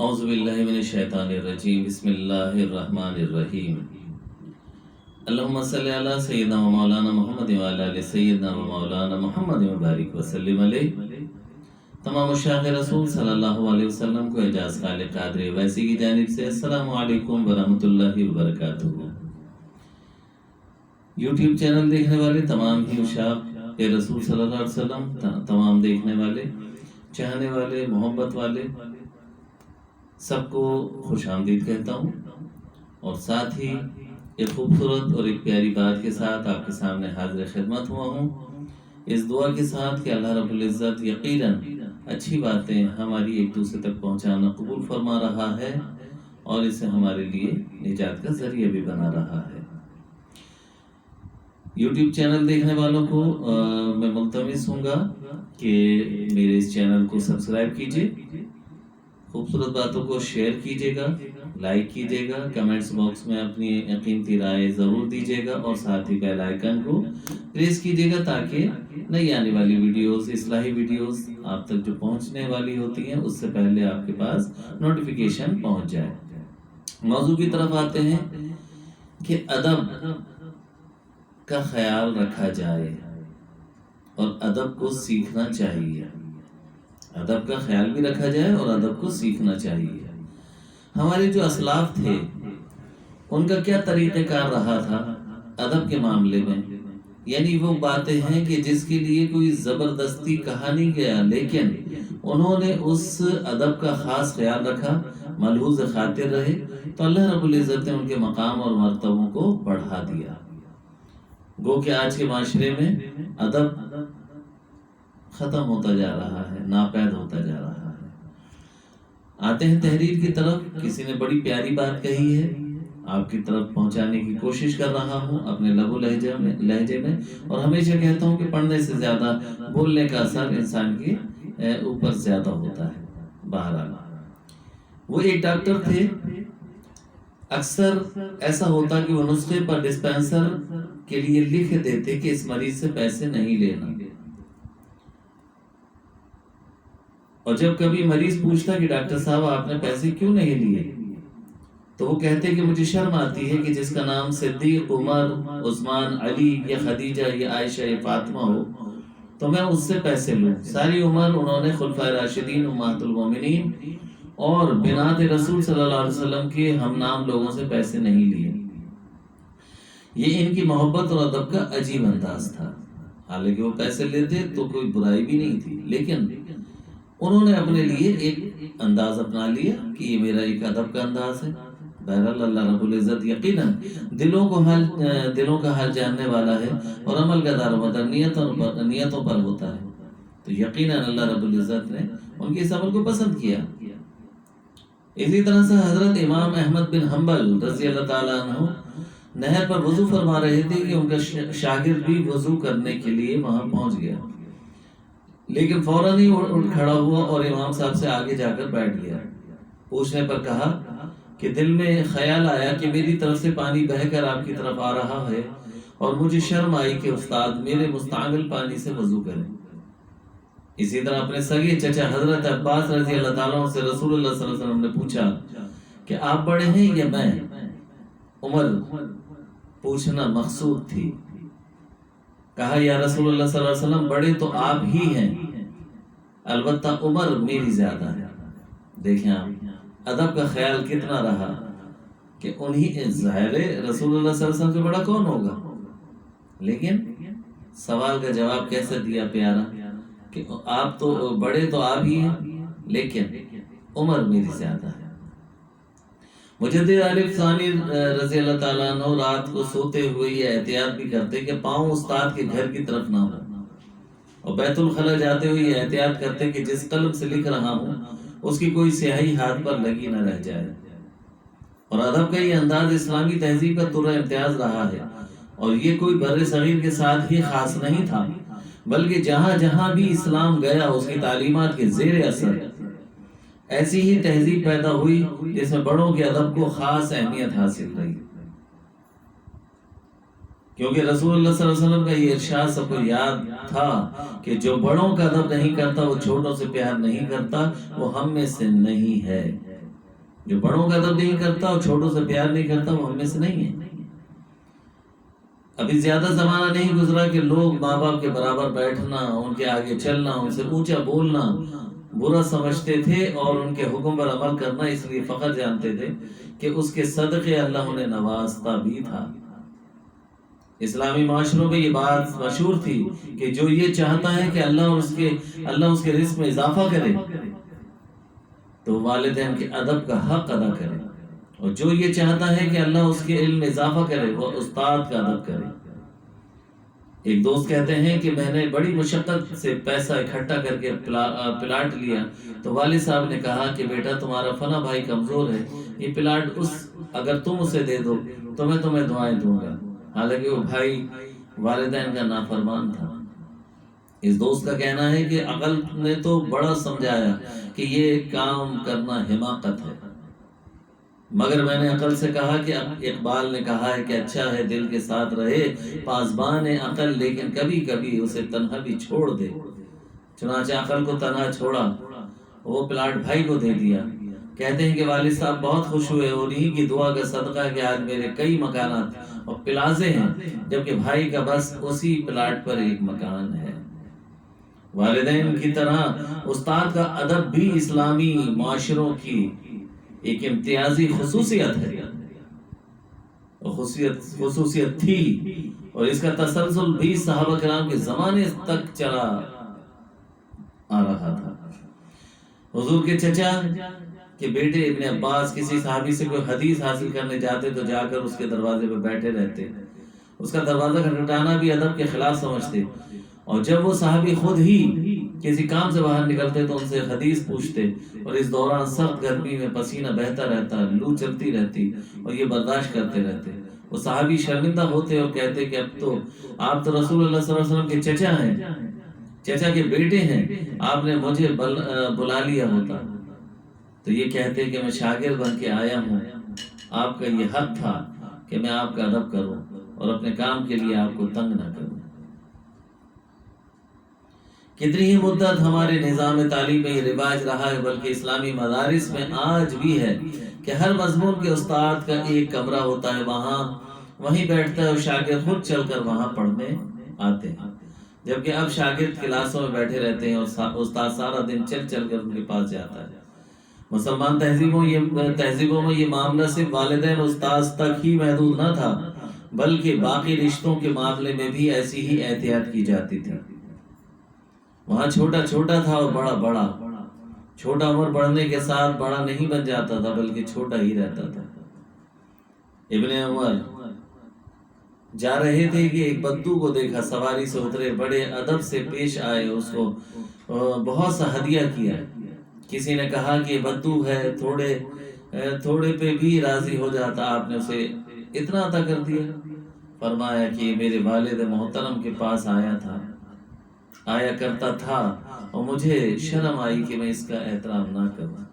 اعوذ باللہ من الشیطان الرجیم بسم اللہ الرحمن الرحیم اللہم صلی علی سیدنا و مولانا محمد و علی سیدنا و مولانا محمد مبارک وسلم علیہ۔ تمام مشاق رسول صلی اللہ علیہ وسلم کو اعجاز خالق قادر ویسی کی جانب سے السلام علیکم ورحمۃ اللہ وبرکاتہ۔ یوٹیوب چینل دیکھنے والے تمام ہی مشاق رسول صلی اللہ علیہ وسلم، تمام دیکھنے والے، چاہنے والے، محبت والے سب کو خوش آمدید کہتا ہوں، اور ساتھ ہی ایک خوبصورت اور ایک پیاری بات کے ساتھ آپ کے سامنے حاضر خدمت ہوا ہوں، اس دعا کے ساتھ کہ اللہ رب العزت یقیناً اچھی باتیں ہماری ایک دوسرے تک پہنچانا قبول فرما رہا ہے اور اسے ہمارے لیے نجات کا ذریعہ بھی بنا رہا ہے۔ یوٹیوب چینل دیکھنے والوں کو میں ملتمس ہوں گا کہ میرے اس چینل کو سبسکرائب کیجیے، خوبصورت باتوں کو شیئر کیجیے گا، لائک کیجیے گا، کمنٹس باکس میں اپنی قیمتی رائے ضرور دیجیے گا، اور ساتھ ہی بیل آئیکن کو پریس کیجیے گا تاکہ نئی آنے والی ویڈیوز، اصلاحی ویڈیوز آپ تک جو پہنچنے والی ہوتی ہیں اس سے پہلے آپ کے پاس نوٹیفیکیشن پہنچ جائے۔ موضوع کی طرف آتے ہیں کہ ادب کا خیال رکھا جائے اور ادب کو سیکھنا چاہیے۔ ادب کا خیال بھی رکھا جائے اور ادب کو سیکھنا چاہیے۔ ہمارے جو اسلاف تھے ان کا کیا طریقہ کار رہا تھا ادب کے معاملے میں، یعنی وہ باتیں ہیں کہ جس کے لیے کوئی زبردستی کہا نہیں گیا، لیکن انہوں نے اس ادب کا خاص خیال رکھا، ملحوظ خاطر رہے، تو اللہ رب العزت نے ان کے مقام اور مرتبوں کو بڑھا دیا۔ گو کہ آج کے معاشرے میں ادب ختم ہوتا جا رہا ہے، ناپید ہوتا جا رہا ہے۔ آتے ہیں تحریر کی طرف۔ کسی نے بڑی پیاری بات کہی ہے، آپ کی طرف پہنچانے کی کوشش کر رہا ہوں اپنے لب و لہجے میں، اور ہمیشہ کہتا ہوں کہ پڑھنے سے زیادہ بولنے کا اثر انسان کے اوپر زیادہ ہوتا ہے۔ بہرحال وہ ایک ڈاکٹر تھے، اکثر ایسا ہوتا کہ وہ نسخے پر ڈسپینسر کے لیے لکھ دیتے کہ اس مریض سے پیسے نہیں لینا، اور جب کبھی مریض پوچھتا کہ ڈاکٹر صاحب آپ نے پیسے کیوں نہیں لیے، تو وہ کہتے کہ مجھے شرم آتی ہے کہ جس کا نام صدیق، عمر، عثمان، علی یا خدیجہ یا عائشہ یا فاطمہ ہو تو میں اس سے پیسے لوں۔ ساری عمر انہوں نے خلفائے راشدین، امہات المومنین اور بنات رسول صلی اللہ علیہ وسلم کے ہم نام لوگوں سے پیسے نہیں لیے۔ یہ ان کی محبت اور ادب کا عجیب انداز تھا۔ حالانکہ وہ پیسے لیتے تو کوئی برائی بھی نہیں تھی، لیکن انہوں نے اپنے لیے ایک انداز اپنا لیا کہ یہ میرا ایک ادب کا انداز ہے۔ بہرحال اللہ رب العزت یقیناً دلوں کا حال جاننے والا ہے، اور عمل کا دار و مدار نیتوں پر ہوتا ہے، تو یقیناً اللہ رب العزت نے ان کے اس عمل کو پسند کیا۔ اسی طرح سے حضرت امام احمد بن حنبل رضی اللہ تعالیٰ عنہ نہر پر وضو فرما رہے تھے کہ ان کا شاگرد بھی وضو کرنے کے لیے وہاں پہنچ گیا، لیکن فوراً ہی اٹھ کھڑا ہوا اور امام صاحب سے آگے جا کر بیٹھ گیا۔ پوچھنے پر کہا کہ دل میں خیال آیا کہ میری طرف سے پانی بہہ کر آپ کی طرف آ رہا ہے، اور مجھے شرم آئی کہ استاد میرے مستعمل پانی سے وضو کریں۔ اسی طرح اپنے سگے چچا حضرت عباس رضی اللہ تعالیٰ عنہ سے رسول اللہ صلی اللہ علیہ وسلم نے پوچھا کہ آپ بڑے ہیں یا میں؟ عمر پوچھنا مقصود تھی۔ کہا یا رسول اللہ صلی اللہ علیہ وسلم بڑے تو آپ ہی ہیں، البتہ عمر میری زیادہ ہے۔ دیکھیں آپ ادب کا خیال کتنا رہا کہ انہی ظاہر رسول اللہ صلی اللہ علیہ وسلم سے بڑا کون ہوگا، لیکن سوال کا جواب کیسے دیا پیارا کہ آپ تو بڑے تو آپ ہی ہیں، لیکن عمر میری زیادہ ہے۔ مجدد عارف ثانی رضی اللہ تعالیٰ عنہ رات کو سوتے ہوئے یہ احتیاط بھی کرتے کہ پاؤں استاد کے گھر کی طرف نہ ہو، اور بیت الخلا جاتے ہوئے یہ احتیاط کرتے کہ جس قلم سے لکھ رہا ہوں اس کی کوئی سیاہی ہاتھ پر لگی نہ رہ جائے۔ اور ادب کا یہ انداز اسلامی تہذیب کا طرز امتیاز رہا ہے، اور یہ کوئی بر صغیر کے ساتھ ہی خاص نہیں تھا، بلکہ جہاں جہاں بھی اسلام گیا اس کی تعلیمات کے زیر اثر ایسی ہی تہذیب پیدا ہوئی جس میں بڑوں کے ادب کو خاص اہمیت حاصل رہی۔ کیونکہ رسول اللہ صلی اللہ علیہ وسلم کا یہ ارشاد سب کو یاد تھا کہ جو بڑوں کا ادب نہیں کرتا وہ چھوٹوں سے پیار نہیں کرتا، وہ ہم میں سے نہیں ہے۔ جو بڑوں کا ادب نہیں کرتا اور چھوٹوں سے پیار نہیں کرتا وہ ہم میں سے نہیں ہے۔ ابھی زیادہ زمانہ نہیں گزرا کہ لوگ ماں باپ کے برابر بیٹھنا، ان کے آگے چلنا، ان سے اونچا بولنا برا سمجھتے تھے، اور ان کے حکم پر عمل کرنا اس لیے فخر جانتے تھے کہ اس کے صدقے اللہ انہیں نوازتا بھی تھا۔ اسلامی معاشروں میں یہ بات مشہور تھی کہ جو یہ چاہتا ہے کہ اللہ اس کے رزق میں اضافہ کرے تو والدین کے ادب کا حق ادا کرے، اور جو یہ چاہتا ہے کہ اللہ اس کے علم میں اضافہ کرے وہ استاد کا ادب کرے۔ ایک دوست کہتے ہیں کہ میں نے بڑی مشقت سے پیسہ اکٹھا کر کے پلاٹ لیا، تو والد صاحب نے کہا کہ بیٹا تمہارا فلاں بھائی کمزور ہے، یہ پلاٹ اگر تم اسے دے دو تو میں تمہیں دعائیں دوں گا، حالانکہ وہ بھائی والدین کا نافرمان تھا۔ اس دوست کا کہنا ہے کہ عقل نے تو بڑا سمجھایا کہ یہ کام کرنا حماقت ہے، مگر میں نے عقل سے کہا کہ اقبال نے کہا ہے کہ اچھا ہے دل کے ساتھ رہے پاسبان عقل، لیکن کبھی کبھی اسے تنہا بھی چھوڑ دے۔ چنانچہ عقل کو تنہا چھوڑا، وہ پلاٹ بھائی کو دے دیا۔ کہتے ہیں کہ والد صاحب بہت خوش ہوئے، انہی کی دعا کا صدقہ کہ آج میرے کئی مکانات اور پلازے ہیں، جبکہ بھائی کا بس اسی پلاٹ پر ایک مکان ہے۔ والدین کی طرح استاد کا ادب بھی اسلامی معاشروں کی ایک امتیازی خصوصیت ہے، خصوصیت تھی، اور اس کا تسلسل بھی صحابہ کرام کے زمانے تک چلا آ رہا تھا۔ حضور کے چچا کے بیٹے ابن عباس کسی صحابی سے کوئی حدیث حاصل کرنے جاتے تو جا کر اس کے دروازے پہ بیٹھے رہتے، اس کا دروازہ کھٹکھٹانا بھی ادب کے خلاف سمجھتے، اور جب وہ صحابی خود ہی کسی کام سے باہر نکلتے تو ان سے حدیث پوچھتے، اور اس دوران سخت گرمی میں پسینہ بہتا رہتا، لو چلتی رہتی، اور یہ برداشت کرتے رہتے۔ وہ صحابی شرمندہ ہوتے اور کہتے کہ اب تو آپ تو رسول اللہ صلی اللہ علیہ وسلم کے چچا ہیں، چچا کے بیٹے ہیں، آپ نے مجھے بلا لیا ہوتا تو یہ کہتے کہ میں شاگرد بن کے آیا ہوں، آپ کا یہ حق تھا کہ میں آپ کا ادب کروں اور اپنے کام کے لیے آپ کو تنگ نہ کروں۔ کتنی ہی مدت ہمارے نظام تعلیم میں یہ رواج رہا ہے، بلکہ اسلامی مدارس میں آج بھی ہے کہ ہر مضمون کے استاد کا ایک کمرہ ہوتا ہے، وہیں بیٹھتا ہے اور شاگرد خود چل کر وہاں پڑھنے آتے ہیں، جبکہ اب شاگرد کلاسوں میں بیٹھے رہتے ہیں اور استاد سارا دن چل چل کر ان کے پاس جاتا ہے۔ مسلمان تہذیبوں میں یہ معاملہ صرف والدین استاد تک ہی محدود نہ تھا، بلکہ باقی رشتوں کے معاملے میں بھی ایسی ہی احتیاط کی جاتی تھی۔ وہاں چھوٹا چھوٹا تھا اور بڑا بڑا، چھوٹا عمر بڑھنے کے ساتھ بڑا نہیں بن جاتا تھا بلکہ چھوٹا ہی رہتا تھا۔ ابن عمر جا رہے تھے کہ ایک بدو کو دیکھا، سواری سے اترے، بڑے ادب سے پیش آئے، اس کو بہت سا ہدیہ کیا۔ کسی نے کہا کہ بدو ہے، تھوڑے پہ بھی راضی ہو جاتا، آپ نے اسے اتنا عطا کر دیا۔ فرمایا کہ یہ میرے والد محترم کے پاس آیا کرتا تھا اور مجھے شرم آئی کہ میں اس کا احترام نہ کروں۔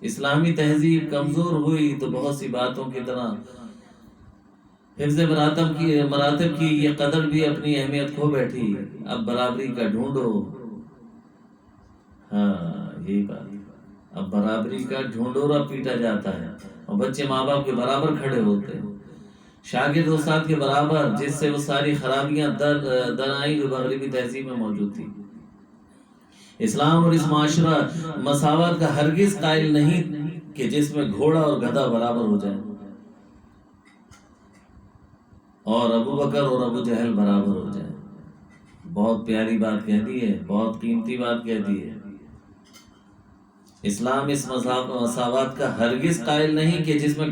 اسلامی تہذیب کمزور ہوئی تو بہت سی باتوں کی طرح حفظ مراتب کی یہ قدر بھی اپنی اہمیت کھو بیٹھی۔ اب برابری کا ڈھونڈو، ہاں یہی بات، اب برابری کا ڈھونڈورا پیٹا جاتا ہے اور بچے ماں باپ کے برابر کھڑے ہوتے ہیں، شاگرد استاد کے برابر، جس سے وہ ساری خرابیاں در آئیں جو مغربی تہذیب میں موجود تھی۔ اسلام اور اس معاشرہ مساوات کا ہرگز قائل نہیں کہ جس میں گھوڑا اور گدھا برابر ہو جائے اور ابو بکر اور ابو جہل برابر ہو جائے۔ بہت پیاری بات کہہ دی ہے، بہت قیمتی بات کہہ دی ہے۔ اسلام اس مساوات کا ہرگز قائل نہیں کہ جس میں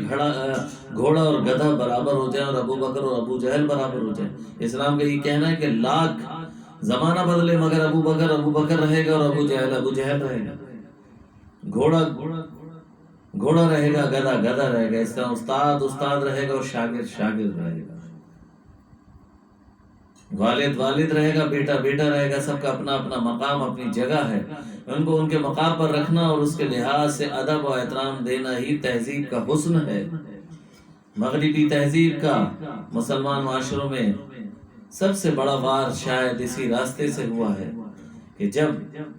گھوڑا اور گدھا برابر ہو جائے اور ابو بکر اور ابو جہل برابر ہو جائے۔ اسلام کا یہ کہنا ہے کہ لاکھ زمانہ بدلے مگر ابو بکر رہے گا اور ابو جہل رہے گا، گھوڑا رہے گا، گدھا رہے گا، اس طرح استاد رہے گا اور شاگرد رہے گا، والد رہے گا، بیٹا رہے گا، سب کا اپنا اپنا مقام، اپنی جگہ ہے، ان کو ان کے مقام پر رکھنا اور اس کے لحاظ سے ادب و احترام دینا ہی تہذیب کا حسن ہے۔ مغربی تہذیب کا مسلمان معاشروں میں سب سے بڑا وار شاید اسی راستے سے ہوا ہے کہ جب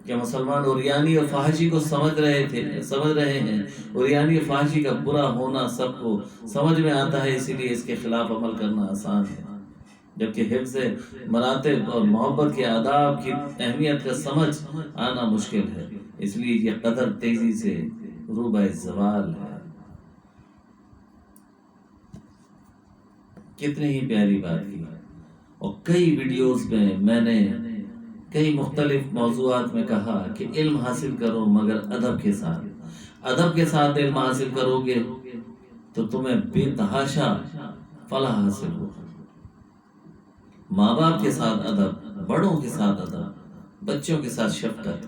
کہ مسلمان اوریانی اور فحاشی کو سمجھ رہے ہیں، اوریانی اور فحاشی کا برا ہونا سب کو سمجھ میں آتا ہے، اسی لیے اس کے خلاف عمل کرنا آسان ہے، جبکہ حفظ مراتب اور محبت کے آداب کی اہمیت کا سمجھ آنا مشکل ہے، اس لیے یہ قدر تیزی سے روبہ زوال ہے۔ کتنی ہی پیاری بات کی، اور کئی ویڈیوز میں نے کئی مختلف موضوعات میں کہا کہ علم حاصل کرو مگر ادب کے ساتھ علم حاصل کرو گے تو تمہیں بے تحاشا فلاح حاصل ہوگا۔ ماں باپ کے ساتھ ادب، بڑوں کے ساتھ ادب، بچوں کے ساتھ شفقت،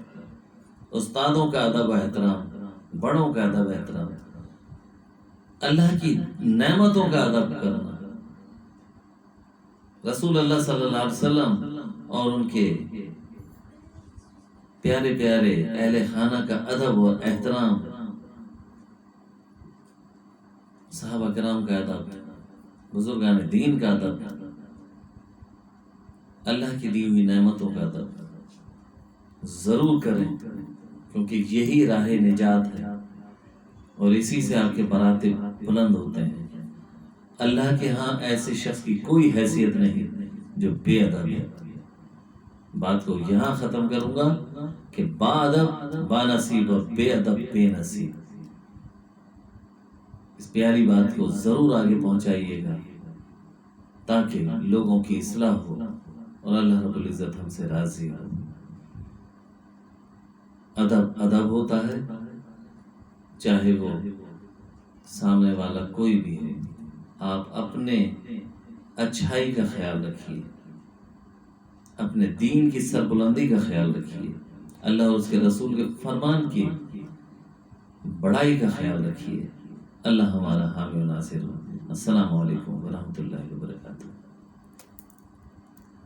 استادوں کا ادب و احترام، بڑوں کا ادب و احترام، اللہ کی نعمتوں کا ادب کرنا، رسول اللہ صلی اللہ علیہ وسلم اور ان کے پیارے پیارے اہل خانہ کا ادب اور احترام، صحابہ کرام کا ادب، بزرگان دین کا ادب، اللہ کی دی ہوئی نعمتوں کا ادب ضرور کریں، کیونکہ یہی راہ نجات ہے اور اسی سے آپ کے مراتب بلند ہوتے ہیں۔ اللہ کے ہاں ایسے شخص کی کوئی حیثیت نہیں جو بے ادب ہے۔ بات کو یہاں ختم کروں گا کہ با ادب با نصیب اور بے ادب بے نصیب۔ اس پیاری بات کو ضرور آگے پہنچائیے گا تاکہ لوگوں کی اصلاح ہو اور اللہ رب العزت ہم سے راضی ہو۔ ادب ہوتا ہے، چاہے وہ سامنے والا کوئی بھی ہے، آپ اپنے اچھائی کا خیال رکھیے، اپنے دین کی سربلندی کا خیال رکھیے، اللہ اور اس کے رسول کے فرمان کی بڑائی کا خیال رکھیے۔ اللہ ہمارا حامی و ناصر ہو۔ السلام علیکم ورحمۃ اللہ۔